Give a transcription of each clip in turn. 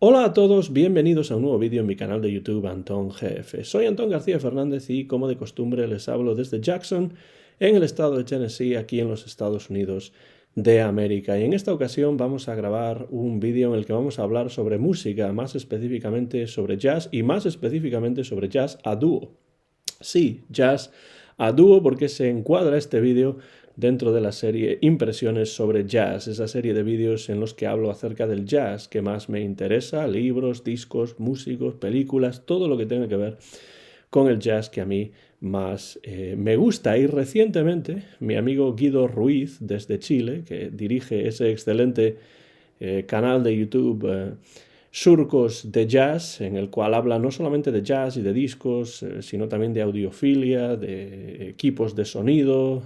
Hola a todos, bienvenidos a un nuevo vídeo en mi canal de YouTube Antón GF. Soy Antón García Fernández y como de costumbre les hablo desde Jackson, en el estado de Tennessee, aquí en los Estados Unidos de América. Y en esta ocasión vamos a grabar un vídeo en el que vamos a hablar sobre música, más específicamente sobre jazz y más específicamente sobre jazz a dúo. Sí, jazz a dúo porque se encuadra este vídeo dentro de la serie Impresiones sobre Jazz, esa serie de vídeos en los que hablo acerca del jazz que más me interesa, libros, discos, músicos, películas, todo lo que tenga que ver con el jazz que a mí más me gusta. Y recientemente mi amigo Guido Ruiz desde Chile, que dirige ese excelente canal de YouTube Surcos de Jazz, en el cual habla no solamente de jazz y de discos, sino también de audiofilia, de equipos de sonido,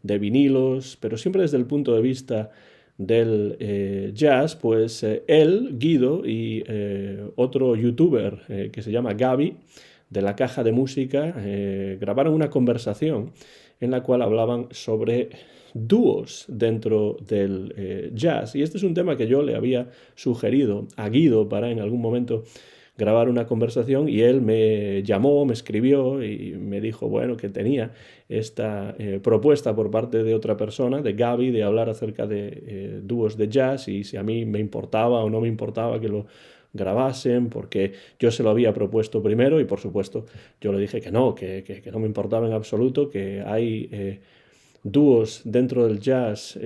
de vinilos, pero siempre desde el punto de vista del jazz, pues él, Guido y otro youtuber que se llama Gaby, de la Caja de Música, grabaron una conversación en la cual hablaban sobre dúos dentro del jazz. Y este es un tema que yo le había sugerido a Guido para en algún momento grabar una conversación y él me llamó, me escribió y me dijo, bueno, que tenía esta propuesta por parte de otra persona, de Gaby, de hablar acerca de dúos de jazz y si a mí me importaba o no me importaba que lo grabasen, porque yo se lo había propuesto primero y por supuesto yo le dije que no, que no me importaba en absoluto, que hay dúos dentro del jazz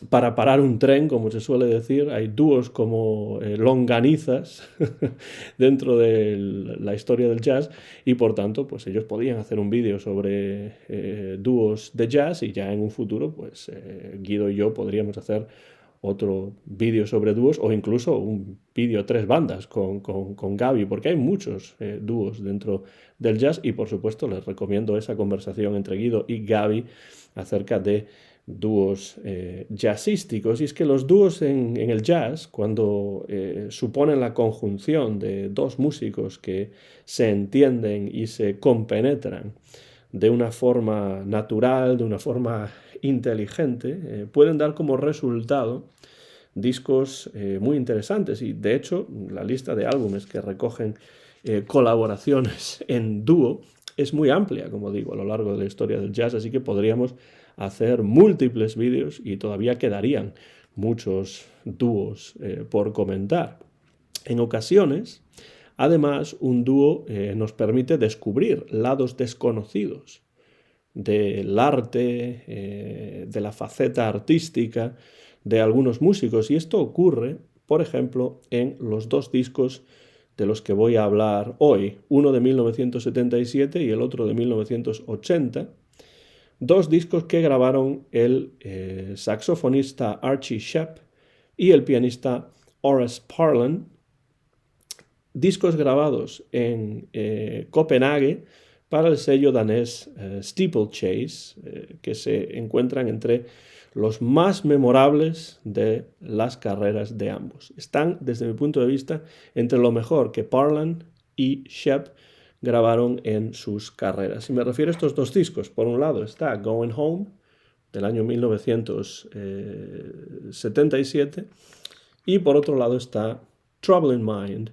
para parar un tren, como se suele decir. Hay dúos como longanizas dentro de la historia del jazz y por tanto pues ellos podían hacer un vídeo sobre dúos de jazz y ya en un futuro pues Guido y yo podríamos hacer otro vídeo sobre dúos o incluso un vídeo tres bandas con Gaby, porque hay muchos dúos dentro del jazz y por supuesto les recomiendo esa conversación entre Guido y Gaby acerca de dúos jazzísticos. Y es que los dúos en el jazz, cuando suponen la conjunción de dos músicos que se entienden y se compenetran de una forma natural, de una forma inteligente, pueden dar como resultado discos muy interesantes y de hecho la lista de álbumes que recogen colaboraciones en dúo es muy amplia, como digo, a lo largo de la historia del jazz, así que podríamos hacer múltiples vídeos y todavía quedarían muchos dúos por comentar. En ocasiones, además, un dúo nos permite descubrir lados desconocidos del arte, de la faceta artística de algunos músicos. Y esto ocurre, por ejemplo, en los dos discos de los que voy a hablar hoy, uno de 1977 y el otro de 1980, dos discos que grabaron el saxofonista Archie Shepp y el pianista Horace Parlan, discos grabados en Copenhague para el sello danés Steeplechase, que se encuentran entre los más memorables de las carreras de ambos. Están, desde mi punto de vista, entre lo mejor que Parlan y Shepp grabaron en sus carreras. Y me refiero a estos dos discos. Por un lado está Going Home, del año 1977, y por otro lado está Trouble in Mind,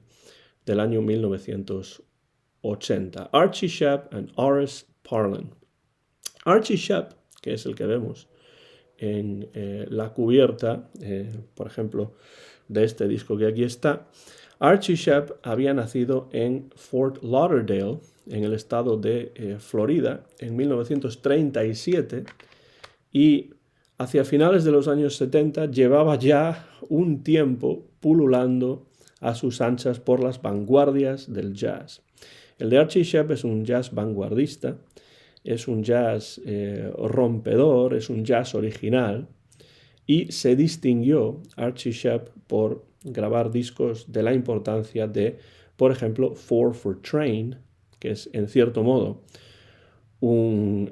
del año 1980. Archie Shepp and Horace Parlan. Archie Shepp, que es el que vemos en la cubierta, por ejemplo, de este disco que aquí está, Archie Shepp había nacido en Fort Lauderdale, en el estado de Florida, en 1937 y hacia finales de los años 70 llevaba ya un tiempo pululando a sus anchas por las vanguardias del jazz. El de Archie Shepp es un jazz vanguardista, es un jazz rompedor, es un jazz original y se distinguió Archie Shepp por grabar discos de la importancia de, por ejemplo, 4 for Train, que es en cierto modo un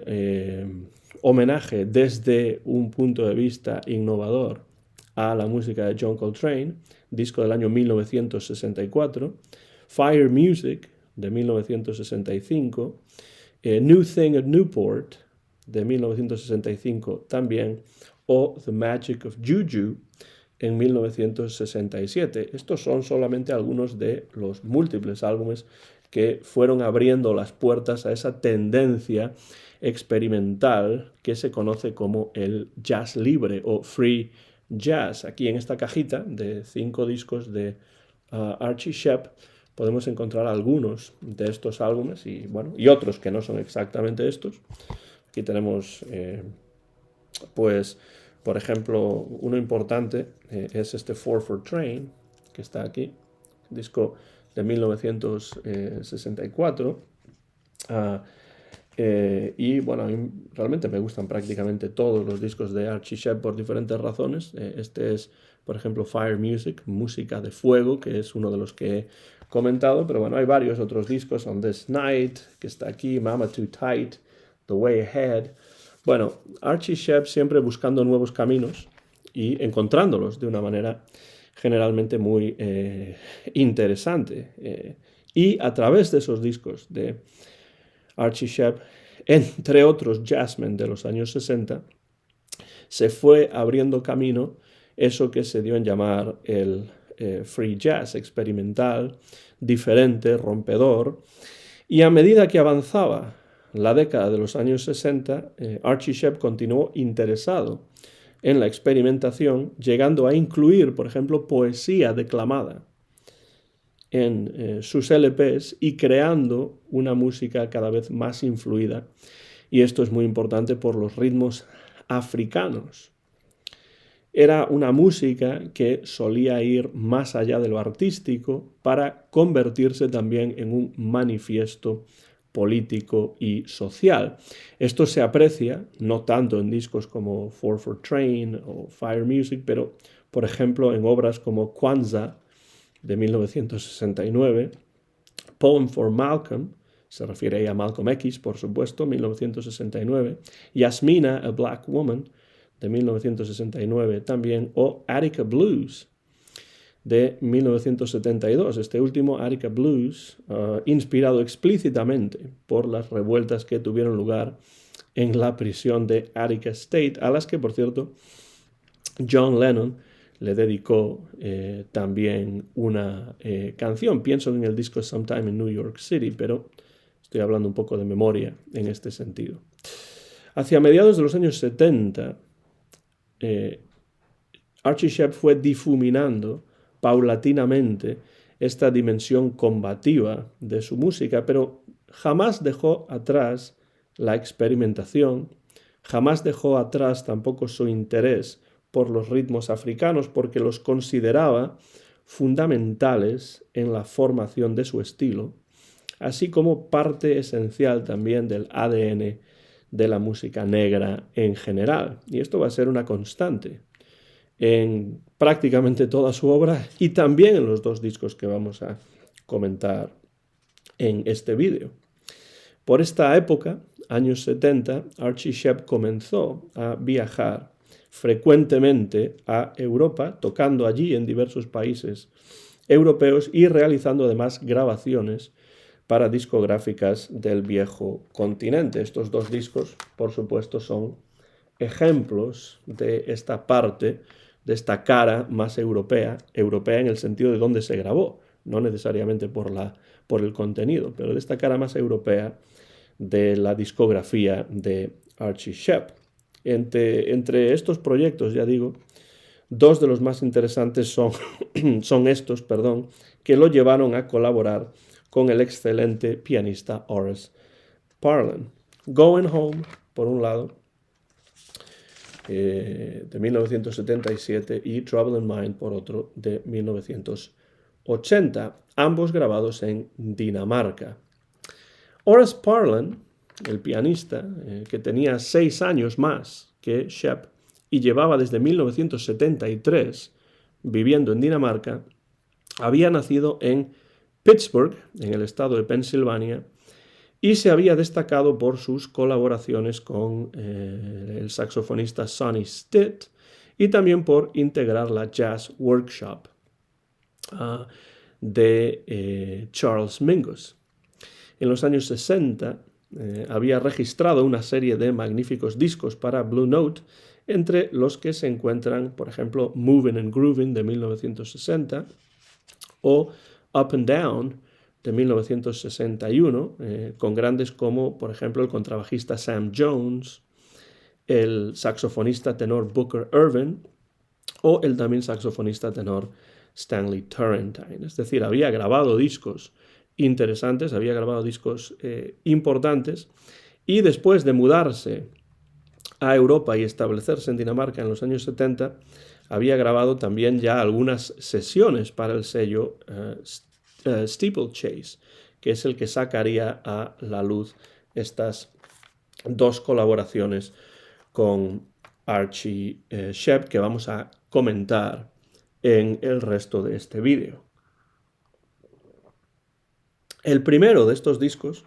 homenaje desde un punto de vista innovador a la música de John Coltrane, disco del año 1964, Fire Music de 1965, New Thing at Newport de 1965 también, o The Magic of Juju en 1967. Estos son solamente algunos de los múltiples álbumes que fueron abriendo las puertas a esa tendencia experimental que se conoce como el jazz libre o free jazz. Aquí en esta cajita de 5 discos de Archie Shepp podemos encontrar algunos de estos álbumes y, bueno, y otros que no son exactamente estos. Aquí tenemos, pues, por ejemplo, uno importante es este 4-4 Train, que está aquí, disco de 1964. Y bueno, a mí realmente me gustan prácticamente todos los discos de Archie Shepp por diferentes razones. Este es, por ejemplo, Fire Music, música de fuego, que es uno de los que he comentado, pero bueno, hay varios otros discos, On This Night, que está aquí, Mama Too Tight, The Way Ahead. Bueno, Archie Shepp siempre buscando nuevos caminos y encontrándolos de una manera generalmente muy interesante. Y a través de esos discos de Archie Shepp, entre otros jazzmen de los años 60, se fue abriendo camino eso que se dio en llamar el free jazz, experimental, diferente, rompedor. Y a medida que avanzaba la década de los años 60, Archie Shepp continuó interesado en la experimentación, llegando a incluir, por ejemplo, poesía declamada en sus LPs y creando una música cada vez más influida. Y esto es muy importante por los ritmos africanos. Era una música que solía ir más allá de lo artístico para convertirse también en un manifiesto político y social. Esto se aprecia no tanto en discos como 4-4 Train o Fire Music, pero por ejemplo en obras como Kwanzaa de 1969, Poem for Malcolm, se refiere ahí a Malcolm X, por supuesto, 1969, Yasmina, A Black Woman, de 1969 también, o Attica Blues, de 1972. Este último, Attica Blues, inspirado explícitamente por las revueltas que tuvieron lugar en la prisión de Attica State, a las que, por cierto, John Lennon le dedicó también una canción. Pienso en el disco Sometime in New York City, pero estoy hablando un poco de memoria en este sentido. Hacia mediados de los años 70, Archie Shepp fue difuminando paulatinamente esta dimensión combativa de su música, pero jamás dejó atrás la experimentación, jamás dejó atrás tampoco su interés por los ritmos africanos, porque los consideraba fundamentales en la formación de su estilo, así como parte esencial también del ADN de la música negra en general. Y esto va a ser una constante en prácticamente toda su obra y también en los 2 discos que vamos a comentar en este vídeo. Por esta época, años 70, Archie Shepp comenzó a viajar frecuentemente a Europa, tocando allí en diversos países europeos y realizando además grabaciones para discográficas del viejo continente. Estos 2 discos, por supuesto, son ejemplos de esta parte, de esta cara más europea en el sentido de dónde se grabó, no necesariamente por el contenido, pero de esta cara más europea de la discografía de Archie Shepp. Entre estos proyectos, ya digo, 2 de los más interesantes son estos, que lo llevaron a colaborar con el excelente pianista Horace Parlan. Going Home, por un lado, de 1977, y Trouble in Mind, por otro, de 1980, ambos grabados en Dinamarca. Horace Parlan, el pianista, que tenía 6 años más que Shepp y llevaba desde 1973 viviendo en Dinamarca, había nacido en Pittsburgh, en el estado de Pensilvania, y se había destacado por sus colaboraciones con el saxofonista Sonny Stitt y también por integrar la Jazz Workshop de Charles Mingus. En los años 60 había registrado una serie de magníficos discos para Blue Note, entre los que se encuentran, por ejemplo, Moving and Grooving de 1960 o Up and Down de 1961, con grandes como, por ejemplo, el contrabajista Sam Jones, el saxofonista tenor Booker Ervin o el también saxofonista tenor Stanley Turrentine. Es decir, había grabado discos interesantes, había grabado discos importantes, y después de mudarse a Europa y establecerse en Dinamarca en los años 70, había grabado también ya algunas sesiones para el sello Steeplechase, que es el que sacaría a la luz estas dos colaboraciones con Archie Shepp, que vamos a comentar en el resto de este vídeo. El primero de estos discos,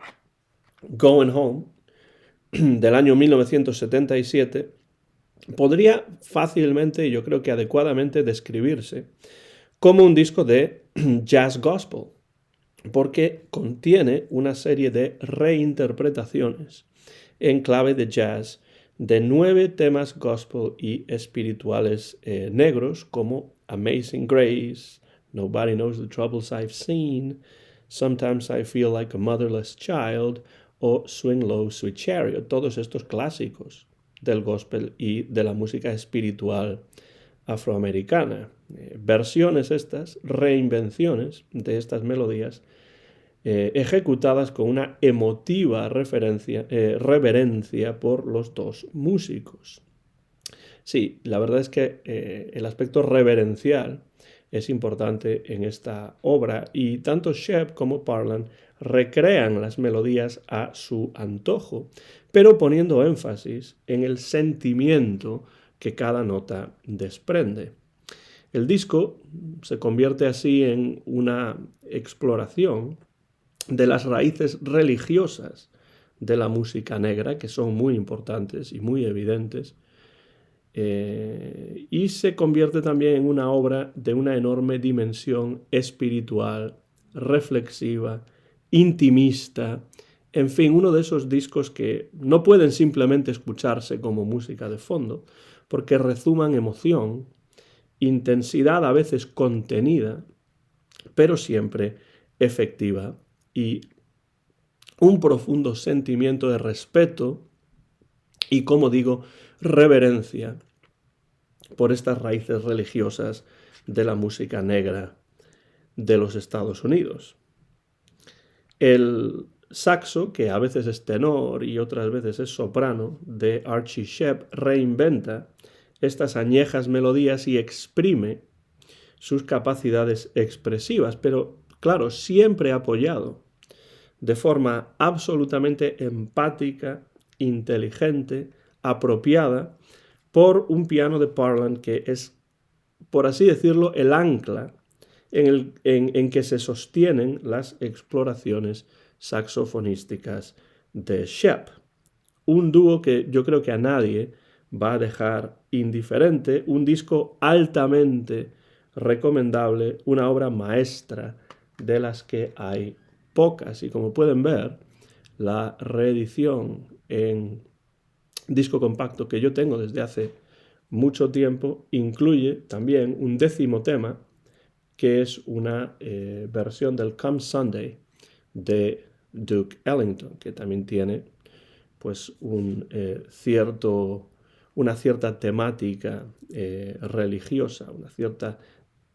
Going Home, del año 1977, podría fácilmente y yo creo que adecuadamente describirse como un disco de jazz gospel, porque contiene una serie de reinterpretaciones en clave de jazz de 9 temas gospel y espirituales negros como Amazing Grace, Nobody Knows the Troubles I've Seen, Sometimes I Feel Like a Motherless Child o Swing Low, Sweet Chariot, todos estos clásicos del gospel y de la música espiritual afroamericana. Versiones estas, reinvenciones de estas melodías, ejecutadas con una emotiva reverencia por los dos músicos. Sí, la verdad es que el aspecto reverencial es importante en esta obra y tanto Shepp como Parlan recrean las melodías a su antojo, pero poniendo énfasis en el sentimiento que cada nota desprende. El disco se convierte así en una exploración de las raíces religiosas de la música negra, que son muy importantes y muy evidentes, y se convierte también en una obra de una enorme dimensión espiritual, reflexiva, intimista, en fin, uno de esos discos que no pueden simplemente escucharse como música de fondo, porque rezuman emoción, intensidad a veces contenida, pero siempre efectiva, y un profundo sentimiento de respeto y, como digo, reverencia por estas raíces religiosas de la música negra de los Estados Unidos. El saxo, que a veces es tenor y otras veces es soprano, de Archie Shepp, reinventa estas añejas melodías y exprime sus capacidades expresivas, pero claro, siempre apoyado de forma absolutamente empática, inteligente, apropiada, por un piano de Parlan que es, por así decirlo, el ancla en que se sostienen las exploraciones saxofonísticas de Shepp. Un dúo que yo creo que a nadie va a dejar indiferente, un disco altamente recomendable, una obra maestra de las que hay pocas. Y como pueden ver, la reedición en disco compacto que yo tengo desde hace mucho tiempo incluye también un 10º tema, que es una versión del Come Sunday de Duke Ellington, que también tiene pues una cierta temática religiosa, una cierta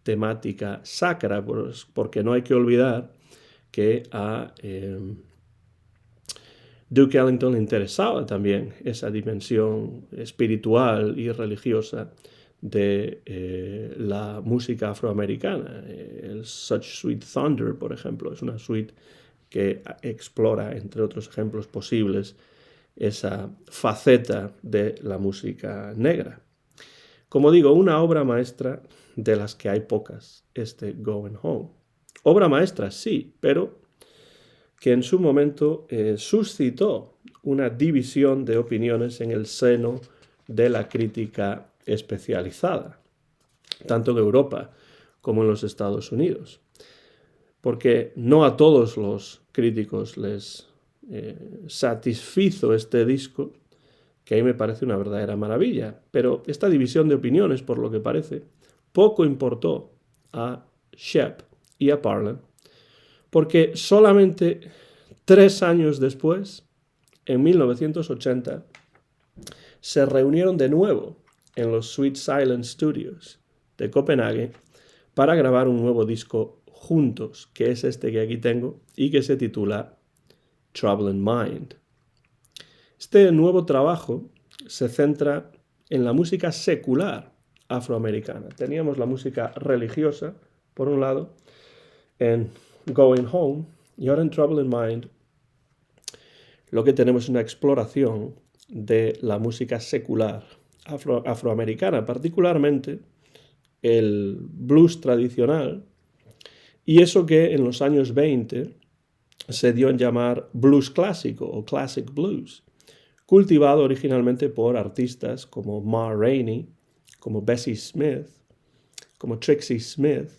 temática sacra, pues, porque no hay que olvidar que a Duke Ellington le interesaba también esa dimensión espiritual y religiosa de la música afroamericana. El Such Sweet Thunder, por ejemplo, es una suite que explora, entre otros ejemplos posibles, esa faceta de la música negra. Como digo, una obra maestra de las que hay pocas, este Going Home. Obra maestra, sí, pero que en su momento suscitó una división de opiniones en el seno de la crítica especializada, tanto en Europa como en los Estados Unidos, porque no a todos los críticos les satisfizo este disco, que a mí me parece una verdadera maravilla. Pero esta división de opiniones, por lo que parece, poco importó a Shep y a Parlan, porque solamente 3 años después, en 1980, se reunieron de nuevo en los Sweet Silence Studios de Copenhague para grabar un nuevo disco juntos, que es este que aquí tengo y que se titula Troubled Mind. Este nuevo trabajo se centra en la música secular afroamericana. Teníamos la música religiosa, por un lado, en Going Home, y ahora en Troubled Mind lo que tenemos es una exploración de la música secular afroamericana, particularmente el blues tradicional, y eso que en los años 20 se dio en llamar blues clásico o classic blues, cultivado originalmente por artistas como Ma Rainey, como Bessie Smith, como Trixie Smith.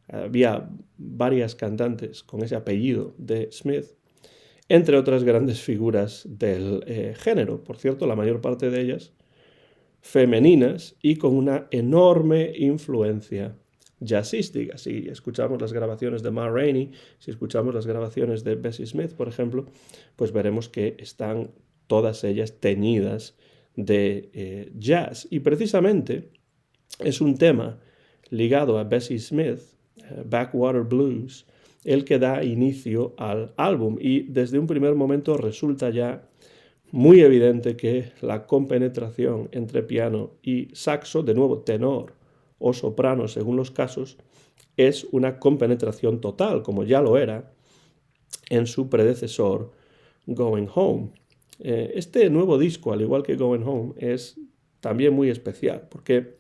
Había varias cantantes con ese apellido de Smith, entre otras grandes figuras del género, por cierto, la mayor parte de ellas femeninas y con una enorme influencia jazzística. Si escuchamos las grabaciones de Ma Rainey, si escuchamos las grabaciones de Bessie Smith, por ejemplo, pues veremos que están todas ellas teñidas de jazz. Y precisamente es un tema ligado a Bessie Smith, Backwater Blues, el que da inicio al álbum, y desde un primer momento resulta ya muy evidente que la compenetración entre piano y saxo, de nuevo tenor o soprano según los casos, es una compenetración total, como ya lo era en su predecesor Going Home. Este nuevo disco, al igual que Going Home, es también muy especial, porque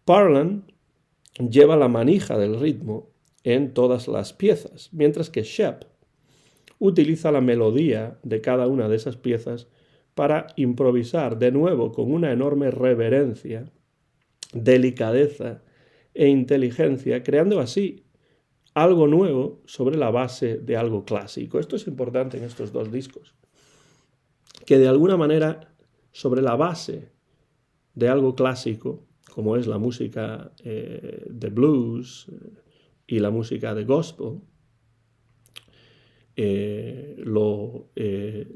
Parlan lleva la manija del ritmo en todas las piezas, mientras que Shep utiliza la melodía de cada una de esas piezas para improvisar de nuevo con una enorme reverencia, delicadeza e inteligencia, creando así algo nuevo sobre la base de algo clásico. Esto es importante en estos dos discos, que de alguna manera sobre la base de algo clásico, como es la música de blues y la música de gospel, lo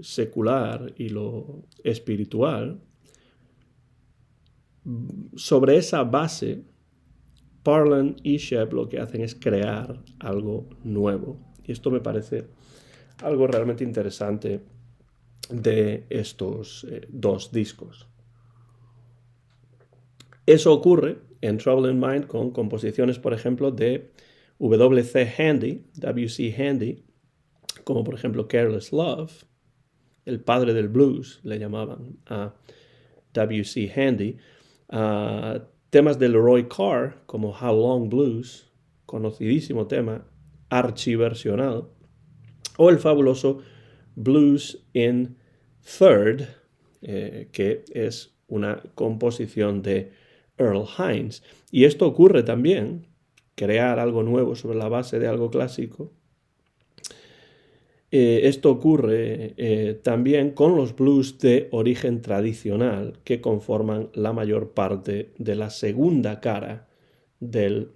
secular y lo espiritual, sobre esa base, Parlan y Shep lo que hacen es crear algo nuevo. Y esto me parece algo realmente interesante de estos dos discos. Eso ocurre en Troubled Mind con composiciones, por ejemplo, de W.C. Handy, como por ejemplo Careless Love, el padre del blues, le llamaban a W.C. Handy, temas de Leroy Carr, como How Long Blues, conocidísimo tema, archiversional, o el fabuloso Blues in Third, que es una composición de Earl Hines. Y esto ocurre también, crear algo nuevo sobre la base de algo clásico. Esto ocurre también con los blues de origen tradicional que conforman la mayor parte de la segunda cara del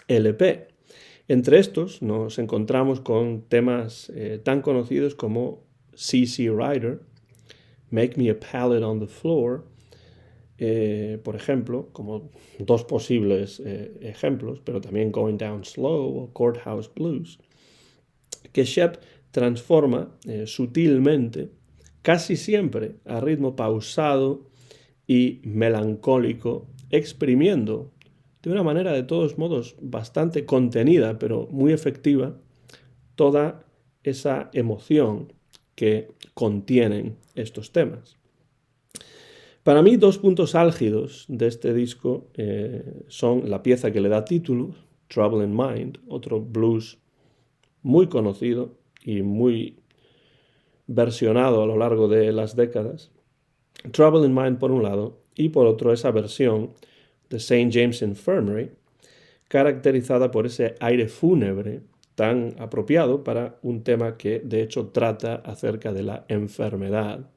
LP. Entre estos nos encontramos con temas tan conocidos como C.C. Rider, Make Me a Pallet on the Floor, por ejemplo, como dos posibles ejemplos, pero también Going Down Slow o Courthouse Blues, que Shep transforma sutilmente, casi siempre a ritmo pausado y melancólico, exprimiendo de una manera de todos modos bastante contenida, pero muy efectiva, toda esa emoción que contienen estos temas. Para mí, dos puntos álgidos de este disco son la pieza que le da título, Troubled Mind, otro blues muy conocido y muy versionado a lo largo de las décadas. Troubled Mind por un lado, y por otro esa versión de St. James Infirmary, caracterizada por ese aire fúnebre tan apropiado para un tema que de hecho trata acerca de la enfermedad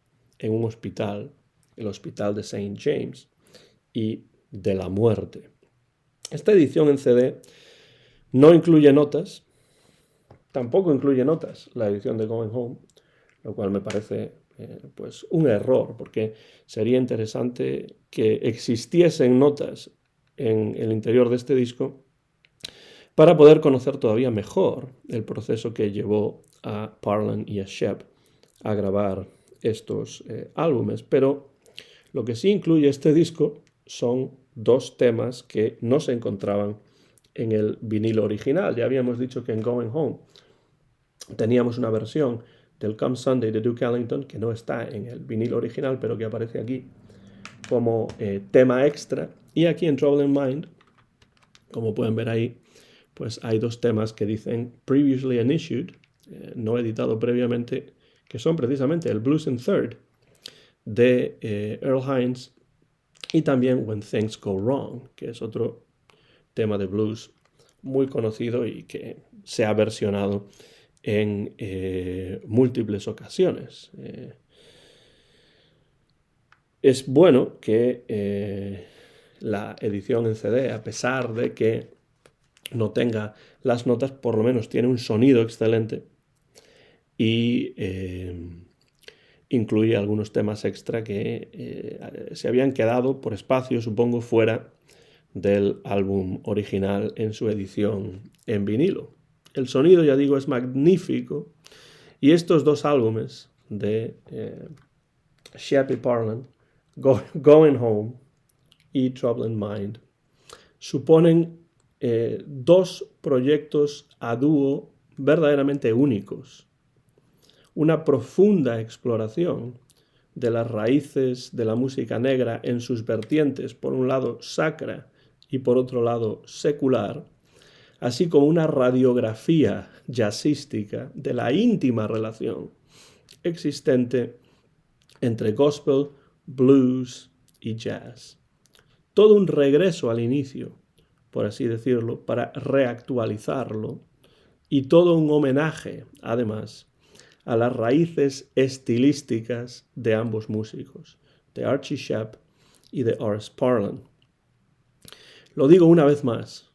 en un hospital, el Hospital de St. James, y de la muerte. Esta edición en CD no incluye notas, tampoco incluye notas la edición de Going Home, lo cual me parece pues un error, porque sería interesante que existiesen notas en el interior de este disco para poder conocer todavía mejor el proceso que llevó a Parlan y a Shep a grabar estos álbumes. Pero lo que sí incluye este disco son dos temas que no se encontraban en el vinilo original. Ya habíamos dicho que en Going Home teníamos una versión del Come Sunday de Duke Ellington que no está en el vinilo original, pero que aparece aquí como tema extra. Y aquí en Trouble in Mind, como pueden ver ahí, pues hay dos temas que dicen Previously Unissued, no editado previamente, que son precisamente el Blues in Third de Earl Hines y también When Things Go Wrong, que es otro tema de blues muy conocido y que se ha versionado en múltiples ocasiones. Es bueno que la edición en CD, a pesar de que no tenga las notas, por lo menos tiene un sonido excelente y incluye algunos temas extra que se habían quedado por espacio, supongo, fuera del álbum original en su edición en vinilo. El sonido, ya digo, es magnífico y estos dos álbumes de Shep y Parlan, Going Home y Trouble in Mind, suponen dos proyectos a dúo verdaderamente únicos. Una profunda exploración de las raíces de la música negra en sus vertientes, por un lado sacra y por otro lado secular, así como una radiografía jazzística de la íntima relación existente entre gospel, blues y jazz. Todo un regreso al inicio, por así decirlo, para reactualizarlo, y todo un homenaje, además, a las raíces estilísticas de ambos músicos, de Archie Shepp y de Horace Parlan. Lo digo una vez más,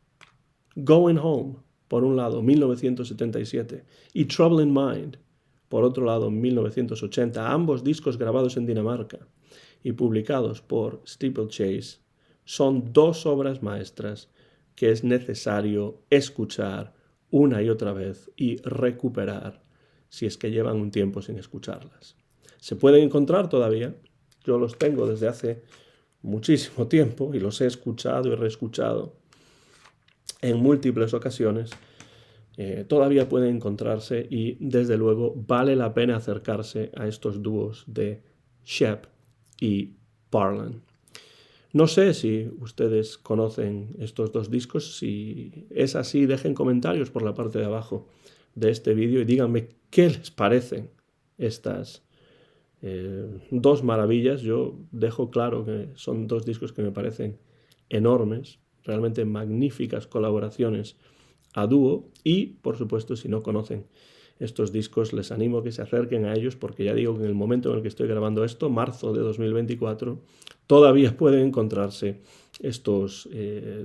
Going Home, por un lado, 1977, y Trouble in Mind, por otro lado, 1980, ambos discos grabados en Dinamarca y publicados por Steeplechase, son dos obras maestras que es necesario escuchar una y otra vez y recuperar si es que llevan un tiempo sin escucharlas. Se pueden encontrar todavía, yo los tengo desde hace muchísimo tiempo y los he escuchado y reescuchado en múltiples ocasiones. Todavía pueden encontrarse y desde luego vale la pena acercarse a estos dúos de Shep y Parlan. No sé si ustedes conocen estos dos discos. Si es así, dejen comentarios por la parte de abajo de este vídeo y díganme qué les parecen estas dos maravillas. Yo dejo claro que son dos discos que me parecen enormes, realmente magníficas colaboraciones a dúo y, por supuesto, si no conocen estos discos, les animo a que se acerquen a ellos porque ya digo que en el momento en el que estoy grabando esto, marzo de 2024, todavía pueden encontrarse estos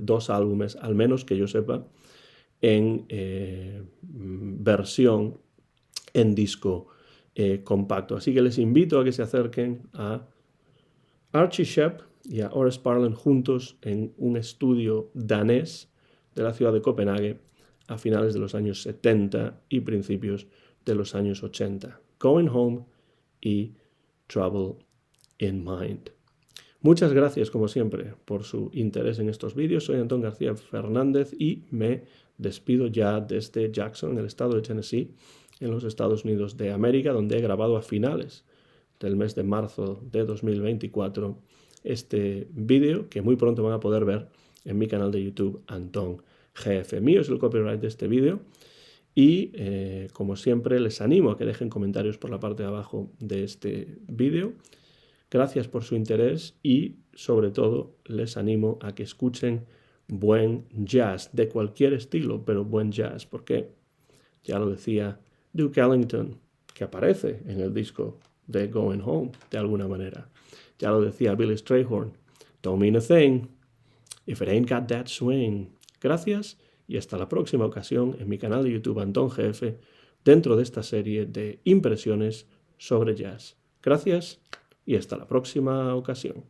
dos álbumes, al menos que yo sepa, en versión en disco compacto. Así que les invito a que se acerquen a Archie Shepp y a Horace Parlan juntos en un estudio danés de la ciudad de Copenhague a finales de los años 70 y principios de los años 80. Going Home y Trouble in Mind. Muchas gracias, como siempre, por su interés en estos vídeos. Soy Antón García Fernández y me despido ya desde Jackson, en el estado de Tennessee, en los Estados Unidos de América, donde he grabado a finales del mes de marzo de 2024 este vídeo que muy pronto van a poder ver en mi canal de YouTube, Antón GF. Mío es el copyright de este vídeo y como siempre les animo a que dejen comentarios por la parte de abajo de este vídeo. Gracias por su interés y sobre todo les animo a que escuchen buen jazz de cualquier estilo, pero buen jazz, porque ya lo decía Duke Ellington, que aparece en el disco de Going Home, de alguna manera. Ya lo decía Billy Strayhorn, don't mean a thing if it ain't got that swing. Gracias y hasta la próxima ocasión en mi canal de YouTube Antón GF, dentro de esta serie de impresiones sobre jazz. Gracias y hasta la próxima ocasión.